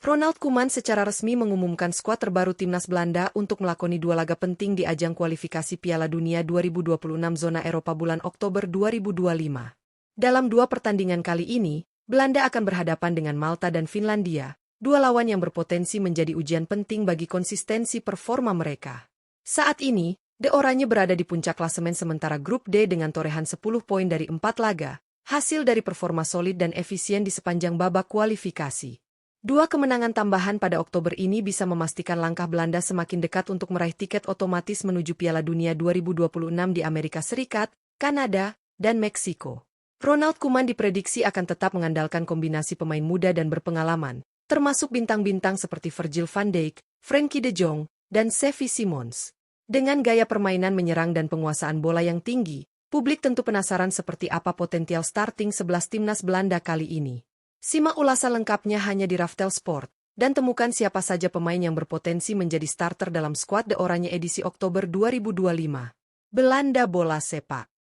Ronald Koeman secara resmi mengumumkan skuad terbaru timnas Belanda untuk melakoni 2 laga penting di ajang kualifikasi Piala Dunia 2026 zona Eropa bulan Oktober 2025. Dalam 2 pertandingan kali ini, Belanda akan berhadapan dengan Malta dan Finlandia, 2 lawan yang berpotensi menjadi ujian penting bagi konsistensi performa mereka. Saat ini, The Oranje berada di puncak klasemen sementara grup D dengan torehan 10 poin dari 4 laga, hasil dari performa solid dan efisien di sepanjang babak kualifikasi. 2 kemenangan tambahan pada Oktober ini bisa memastikan langkah Belanda semakin dekat untuk meraih tiket otomatis menuju Piala Dunia 2026 di Amerika Serikat, Kanada, dan Meksiko. Ronald Koeman diprediksi akan tetap mengandalkan kombinasi pemain muda dan berpengalaman, termasuk bintang-bintang seperti Virgil van Dijk, Frenkie de Jong, dan Xavi Simons. Dengan gaya permainan menyerang dan penguasaan bola yang tinggi, publik tentu penasaran seperti apa potensial starting 11 timnas Belanda kali ini. Simak ulasan lengkapnya hanya di Raftel Sport, dan temukan siapa saja pemain yang berpotensi menjadi starter dalam skuad The Oranje edisi Oktober 2025. Belanda bola sepak.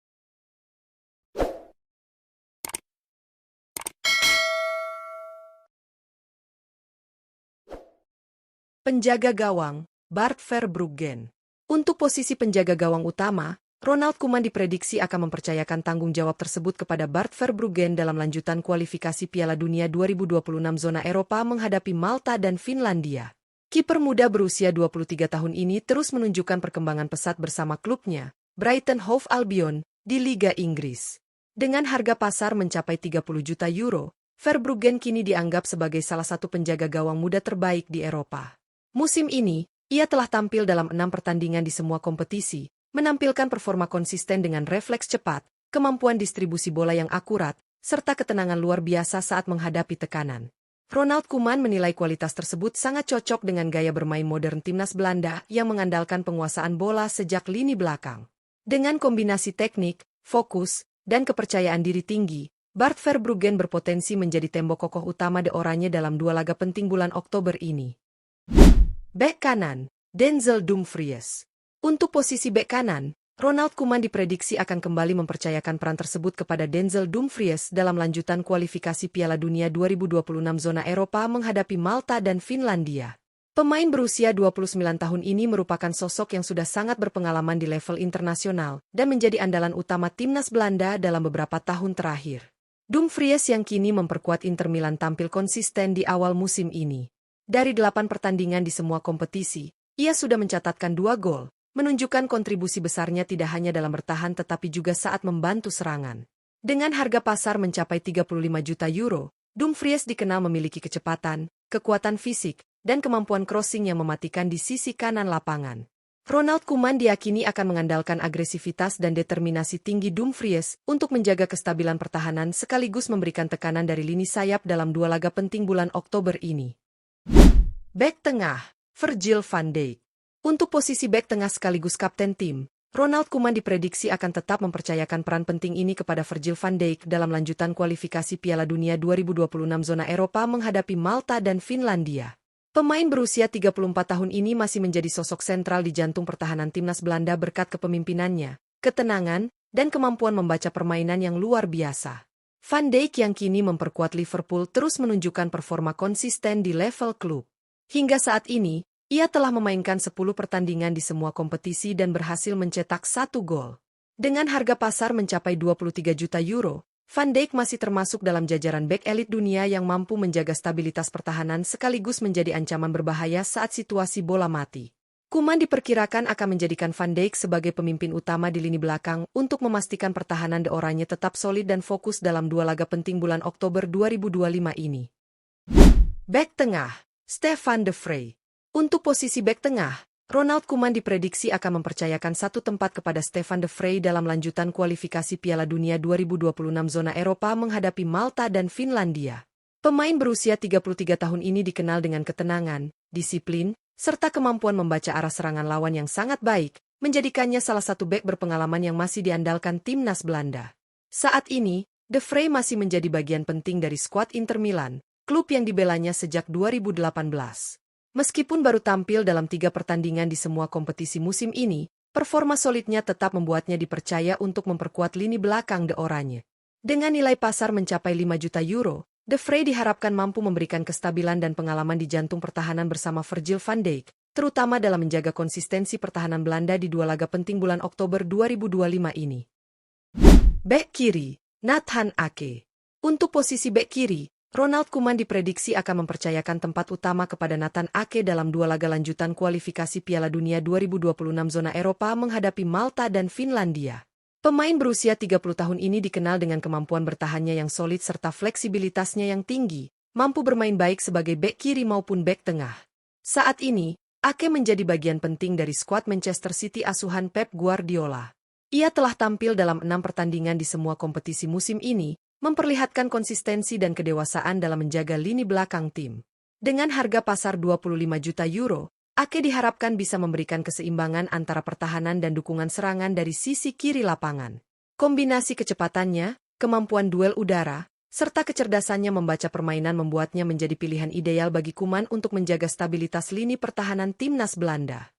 Penjaga gawang, Bart Verbruggen. Untuk posisi penjaga gawang utama, Ronald Koeman diprediksi akan mempercayakan tanggung jawab tersebut kepada Bart Verbruggen dalam lanjutan kualifikasi Piala Dunia 2026 zona Eropa menghadapi Malta dan Finlandia. Kiper muda berusia 23 tahun ini terus menunjukkan perkembangan pesat bersama klubnya, Brighton Hove Albion, di Liga Inggris. Dengan harga pasar mencapai 30 juta euro, Verbruggen kini dianggap sebagai salah satu penjaga gawang muda terbaik di Eropa. Musim ini, ia telah tampil dalam 6 pertandingan di semua kompetisi, menampilkan performa konsisten dengan refleks cepat, kemampuan distribusi bola yang akurat, serta ketenangan luar biasa saat menghadapi tekanan. Ronald Koeman menilai kualitas tersebut sangat cocok dengan gaya bermain modern timnas Belanda yang mengandalkan penguasaan bola sejak lini belakang. Dengan kombinasi teknik, fokus, dan kepercayaan diri tinggi, Bart Verbruggen berpotensi menjadi tembok kokoh utama The Oranje dalam 2 laga penting bulan Oktober ini. Bek kanan, Denzel Dumfries. Untuk posisi bek kanan, Ronald Koeman diprediksi akan kembali mempercayakan peran tersebut kepada Denzel Dumfries dalam lanjutan kualifikasi Piala Dunia 2026 zona Eropa menghadapi Malta dan Finlandia. Pemain berusia 29 tahun ini merupakan sosok yang sudah sangat berpengalaman di level internasional dan menjadi andalan utama timnas Belanda dalam beberapa tahun terakhir. Dumfries yang kini memperkuat Inter Milan tampil konsisten di awal musim ini. Dari 8 pertandingan di semua kompetisi, ia sudah mencatatkan 2 gol, menunjukkan kontribusi besarnya tidak hanya dalam bertahan tetapi juga saat membantu serangan. Dengan harga pasar mencapai 35 juta euro, Dumfries dikenal memiliki kecepatan, kekuatan fisik, dan kemampuan crossing yang mematikan di sisi kanan lapangan. Ronald Koeman diyakini akan mengandalkan agresivitas dan determinasi tinggi Dumfries untuk menjaga kestabilan pertahanan sekaligus memberikan tekanan dari lini sayap dalam 2 laga penting bulan Oktober ini. Bek tengah, Virgil van Dijk. Untuk posisi bek tengah sekaligus kapten tim, Ronald Koeman diprediksi akan tetap mempercayakan peran penting ini kepada Virgil van Dijk dalam lanjutan kualifikasi Piala Dunia 2026 zona Eropa menghadapi Malta dan Finlandia. Pemain berusia 34 tahun ini masih menjadi sosok sentral di jantung pertahanan timnas Belanda berkat kepemimpinannya, ketenangan, dan kemampuan membaca permainan yang luar biasa. Van Dijk yang kini memperkuat Liverpool terus menunjukkan performa konsisten di level klub. Hingga saat ini, ia telah memainkan 10 pertandingan di semua kompetisi dan berhasil mencetak 1 gol. Dengan harga pasar mencapai 23 juta euro, Van Dijk masih termasuk dalam jajaran bek elit dunia yang mampu menjaga stabilitas pertahanan sekaligus menjadi ancaman berbahaya saat situasi bola mati. Koeman diperkirakan akan menjadikan Van Dijk sebagai pemimpin utama di lini belakang untuk memastikan pertahanan The Oranje tetap solid dan fokus dalam 2 laga penting bulan Oktober 2025 ini. Bek tengah, Stefan de Vrij. Untuk posisi bek tengah, Ronald Koeman diprediksi akan mempercayakan satu tempat kepada Stefan de Vrij dalam lanjutan kualifikasi Piala Dunia 2026 zona Eropa menghadapi Malta dan Finlandia. Pemain berusia 33 tahun ini dikenal dengan ketenangan, disiplin, serta kemampuan membaca arah serangan lawan yang sangat baik, menjadikannya salah satu bek berpengalaman yang masih diandalkan timnas Belanda. Saat ini, de Vrij masih menjadi bagian penting dari skuad Inter Milan, klub yang dibelanya sejak 2018. Meskipun baru tampil dalam 3 pertandingan di semua kompetisi musim ini, performa solidnya tetap membuatnya dipercaya untuk memperkuat lini belakang The Oranje. Dengan nilai pasar mencapai 5 juta euro, De Vrij diharapkan mampu memberikan kestabilan dan pengalaman di jantung pertahanan bersama Virgil van Dijk, terutama dalam menjaga konsistensi pertahanan Belanda di dua laga penting bulan Oktober 2025 ini. Bek kiri, Nathan Ake. Untuk posisi bek kiri, Ronald Koeman diprediksi akan mempercayakan tempat utama kepada Nathan Ake dalam dua laga lanjutan kualifikasi Piala Dunia 2026 zona Eropa menghadapi Malta dan Finlandia. Pemain berusia 30 tahun ini dikenal dengan kemampuan bertahannya yang solid serta fleksibilitasnya yang tinggi, mampu bermain baik sebagai bek kiri maupun bek tengah. Saat ini, Ake menjadi bagian penting dari skuad Manchester City asuhan Pep Guardiola. Ia telah tampil dalam 6 pertandingan di semua kompetisi musim ini, memperlihatkan konsistensi dan kedewasaan dalam menjaga lini belakang tim. Dengan harga pasar 25 juta euro, Ake diharapkan bisa memberikan keseimbangan antara pertahanan dan dukungan serangan dari sisi kiri lapangan. Kombinasi kecepatannya, kemampuan duel udara, serta kecerdasannya membaca permainan membuatnya menjadi pilihan ideal bagi Koeman untuk menjaga stabilitas lini pertahanan timnas Belanda.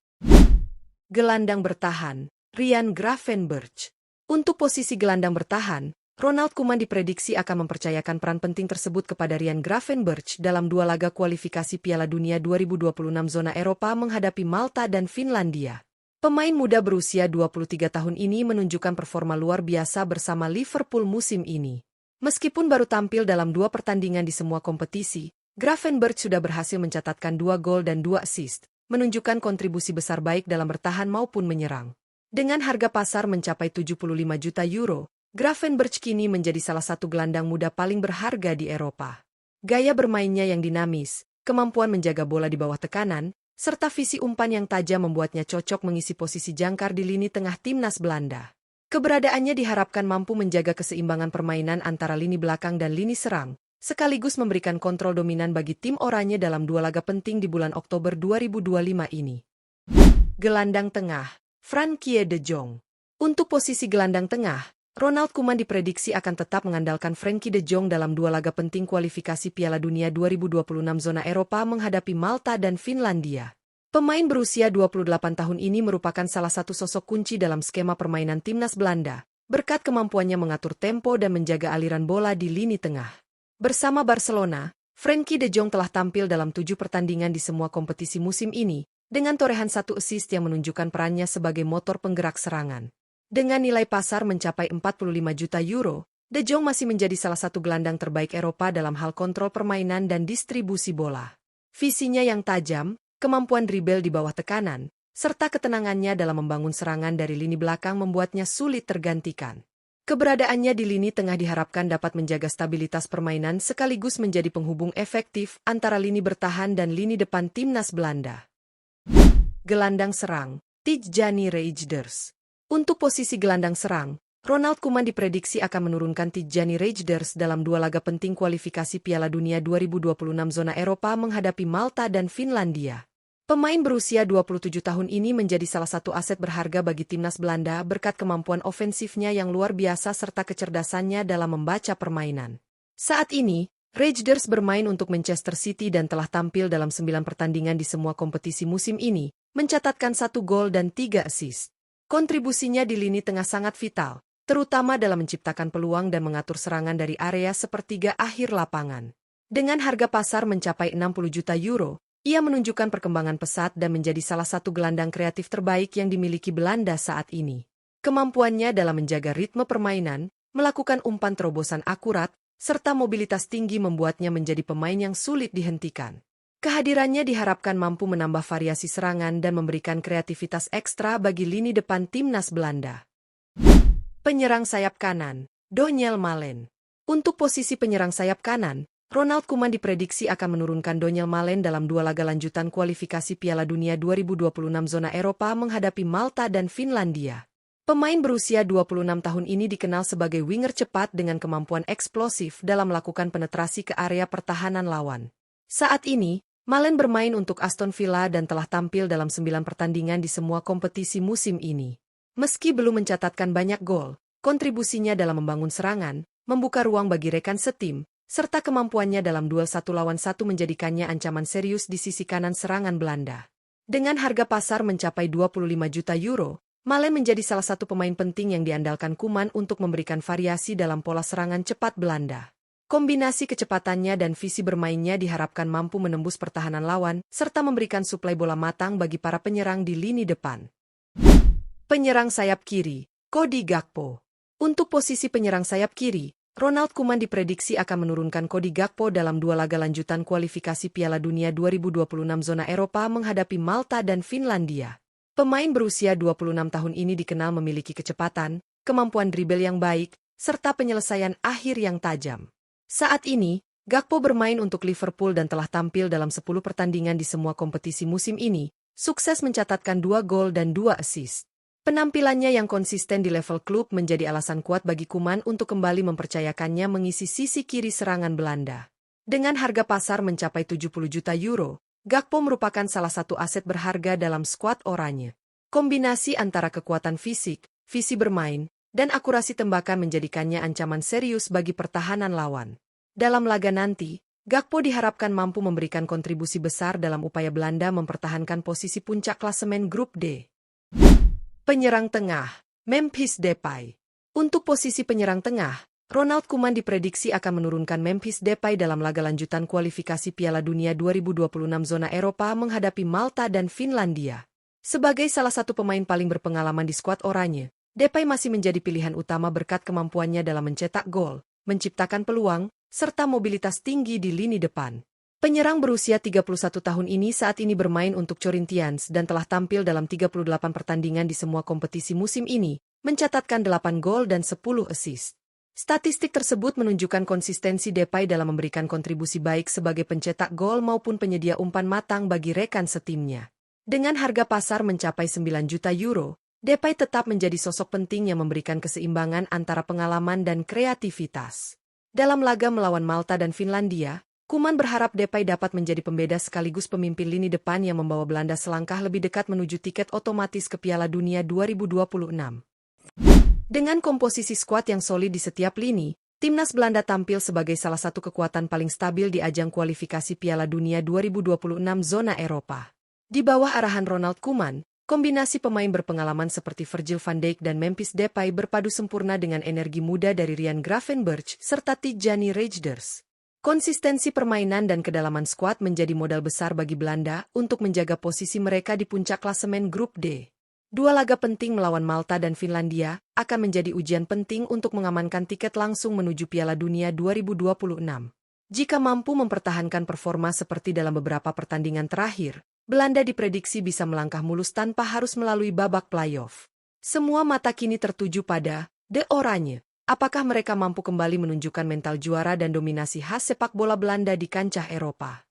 Gelandang bertahan, Ryan Gravenberch. Untuk posisi gelandang bertahan, Ronald Koeman diprediksi akan mempercayakan peran penting tersebut kepada Ryan Gravenberch dalam dua laga kualifikasi Piala Dunia 2026 zona Eropa menghadapi Malta dan Finlandia. Pemain muda berusia 23 tahun ini menunjukkan performa luar biasa bersama Liverpool musim ini. Meskipun baru tampil dalam 2 pertandingan di semua kompetisi, Gravenberch sudah berhasil mencatatkan 2 gol dan 2 assist, menunjukkan kontribusi besar baik dalam bertahan maupun menyerang. Dengan harga pasar mencapai 75 juta euro, Gravenberch kini menjadi salah satu gelandang muda paling berharga di Eropa. Gaya bermainnya yang dinamis, kemampuan menjaga bola di bawah tekanan, serta visi umpan yang tajam membuatnya cocok mengisi posisi jangkar di lini tengah timnas Belanda. Keberadaannya diharapkan mampu menjaga keseimbangan permainan antara lini belakang dan lini serang, sekaligus memberikan kontrol dominan bagi tim oranye dalam 2 laga penting di bulan Oktober 2025 ini. Gelandang tengah, Frenkie de Jong. Untuk posisi gelandang tengah, Ronald Koeman diprediksi akan tetap mengandalkan Frenkie de Jong dalam 2 laga penting kualifikasi Piala Dunia 2026 zona Eropa menghadapi Malta dan Finlandia. Pemain berusia 28 tahun ini merupakan salah satu sosok kunci dalam skema permainan timnas Belanda, berkat kemampuannya mengatur tempo dan menjaga aliran bola di lini tengah. Bersama Barcelona, Frenkie de Jong telah tampil dalam 7 pertandingan di semua kompetisi musim ini, dengan torehan 1 assist yang menunjukkan perannya sebagai motor penggerak serangan. Dengan nilai pasar mencapai 45 juta euro, De Jong masih menjadi salah satu gelandang terbaik Eropa dalam hal kontrol permainan dan distribusi bola. Visinya yang tajam, kemampuan dribble di bawah tekanan, serta ketenangannya dalam membangun serangan dari lini belakang membuatnya sulit tergantikan. Keberadaannya di lini tengah diharapkan dapat menjaga stabilitas permainan sekaligus menjadi penghubung efektif antara lini bertahan dan lini depan timnas Belanda. Gelandang serang, Tijjani Reijnders. Untuk posisi gelandang serang, Ronald Koeman diprediksi akan menurunkan Tijjani Reijnders dalam 2 laga penting kualifikasi Piala Dunia 2026 zona Eropa menghadapi Malta dan Finlandia. Pemain berusia 27 tahun ini menjadi salah satu aset berharga bagi timnas Belanda berkat kemampuan ofensifnya yang luar biasa serta kecerdasannya dalam membaca permainan. Saat ini, Reijnders bermain untuk Manchester City dan telah tampil dalam 9 pertandingan di semua kompetisi musim ini, mencatatkan 1 gol dan 3 assist. Kontribusinya di lini tengah sangat vital, terutama dalam menciptakan peluang dan mengatur serangan dari area sepertiga akhir lapangan. Dengan harga pasar mencapai 60 juta euro, ia menunjukkan perkembangan pesat dan menjadi salah satu gelandang kreatif terbaik yang dimiliki Belanda saat ini. Kemampuannya dalam menjaga ritme permainan, melakukan umpan terobosan akurat, serta mobilitas tinggi membuatnya menjadi pemain yang sulit dihentikan. Kehadirannya diharapkan mampu menambah variasi serangan dan memberikan kreativitas ekstra bagi lini depan timnas Belanda. Penyerang sayap kanan, Donyell Malen. Untuk posisi penyerang sayap kanan, Ronald Koeman diprediksi akan menurunkan Donyell Malen dalam 2 laga lanjutan kualifikasi Piala Dunia 2026 zona Eropa menghadapi Malta dan Finlandia. Pemain berusia 26 tahun ini dikenal sebagai winger cepat dengan kemampuan eksplosif dalam melakukan penetrasi ke area pertahanan lawan. Saat ini, Malen bermain untuk Aston Villa dan telah tampil dalam 9 pertandingan di semua kompetisi musim ini. Meski belum mencatatkan banyak gol, kontribusinya dalam membangun serangan, membuka ruang bagi rekan setim, serta kemampuannya dalam duel 1 lawan 1 menjadikannya ancaman serius di sisi kanan serangan Belanda. Dengan harga pasar mencapai 25 juta euro, Malen menjadi salah satu pemain penting yang diandalkan Koeman untuk memberikan variasi dalam pola serangan cepat Belanda. Kombinasi kecepatannya dan visi bermainnya diharapkan mampu menembus pertahanan lawan, serta memberikan suplai bola matang bagi para penyerang di lini depan. Penyerang sayap kiri, Cody Gakpo. Untuk posisi penyerang sayap kiri, Ronald Koeman diprediksi akan menurunkan Cody Gakpo dalam 2 laga lanjutan kualifikasi Piala Dunia 2026 zona Eropa menghadapi Malta dan Finlandia. Pemain berusia 26 tahun ini dikenal memiliki kecepatan, kemampuan dribble yang baik, serta penyelesaian akhir yang tajam. Saat ini, Gakpo bermain untuk Liverpool dan telah tampil dalam 10 pertandingan di semua kompetisi musim ini, sukses mencatatkan 2 gol dan 2 assist. Penampilannya yang konsisten di level klub menjadi alasan kuat bagi Koeman untuk kembali mempercayakannya mengisi sisi kiri serangan Belanda. Dengan harga pasar mencapai 70 juta euro, Gakpo merupakan salah satu aset berharga dalam skuad oranye. Kombinasi antara kekuatan fisik, visi bermain, dan akurasi tembakan menjadikannya ancaman serius bagi pertahanan lawan. Dalam laga nanti, Gakpo diharapkan mampu memberikan kontribusi besar dalam upaya Belanda mempertahankan posisi puncak klasemen grup D. Penyerang tengah, Memphis Depay. Untuk posisi penyerang tengah, Ronald Koeman diprediksi akan menurunkan Memphis Depay dalam laga lanjutan kualifikasi Piala Dunia 2026 zona Eropa menghadapi Malta dan Finlandia. Sebagai salah satu pemain paling berpengalaman di skuad oranye, Depay masih menjadi pilihan utama berkat kemampuannya dalam mencetak gol, menciptakan peluang, serta mobilitas tinggi di lini depan. Penyerang berusia 31 tahun ini saat ini bermain untuk Corinthians dan telah tampil dalam 38 pertandingan di semua kompetisi musim ini, mencatatkan 8 gol dan 10 assist. Statistik tersebut menunjukkan konsistensi Depay dalam memberikan kontribusi baik sebagai pencetak gol maupun penyedia umpan matang bagi rekan setimnya. Dengan harga pasar mencapai 9 juta euro, Depay tetap menjadi sosok penting yang memberikan keseimbangan antara pengalaman dan kreativitas. Dalam laga melawan Malta dan Finlandia, Koeman berharap Depay dapat menjadi pembeda sekaligus pemimpin lini depan yang membawa Belanda selangkah lebih dekat menuju tiket otomatis ke Piala Dunia 2026. Dengan komposisi skuad yang solid di setiap lini, timnas Belanda tampil sebagai salah satu kekuatan paling stabil di ajang kualifikasi Piala Dunia 2026 zona Eropa. Di bawah arahan Ronald Koeman, kombinasi pemain berpengalaman seperti Virgil van Dijk dan Memphis Depay berpadu sempurna dengan energi muda dari Ryan Gravenberch serta Tijani Reijnders. Konsistensi permainan dan kedalaman skuad menjadi modal besar bagi Belanda untuk menjaga posisi mereka di puncak klasemen grup D. 2 laga penting melawan Malta dan Finlandia akan menjadi ujian penting untuk mengamankan tiket langsung menuju Piala Dunia 2026. Jika mampu mempertahankan performa seperti dalam beberapa pertandingan terakhir, Belanda diprediksi bisa melangkah mulus tanpa harus melalui babak playoff. Semua mata kini tertuju pada The Oranje. Apakah mereka mampu kembali menunjukkan mental juara dan dominasi khas sepak bola Belanda di kancah Eropa?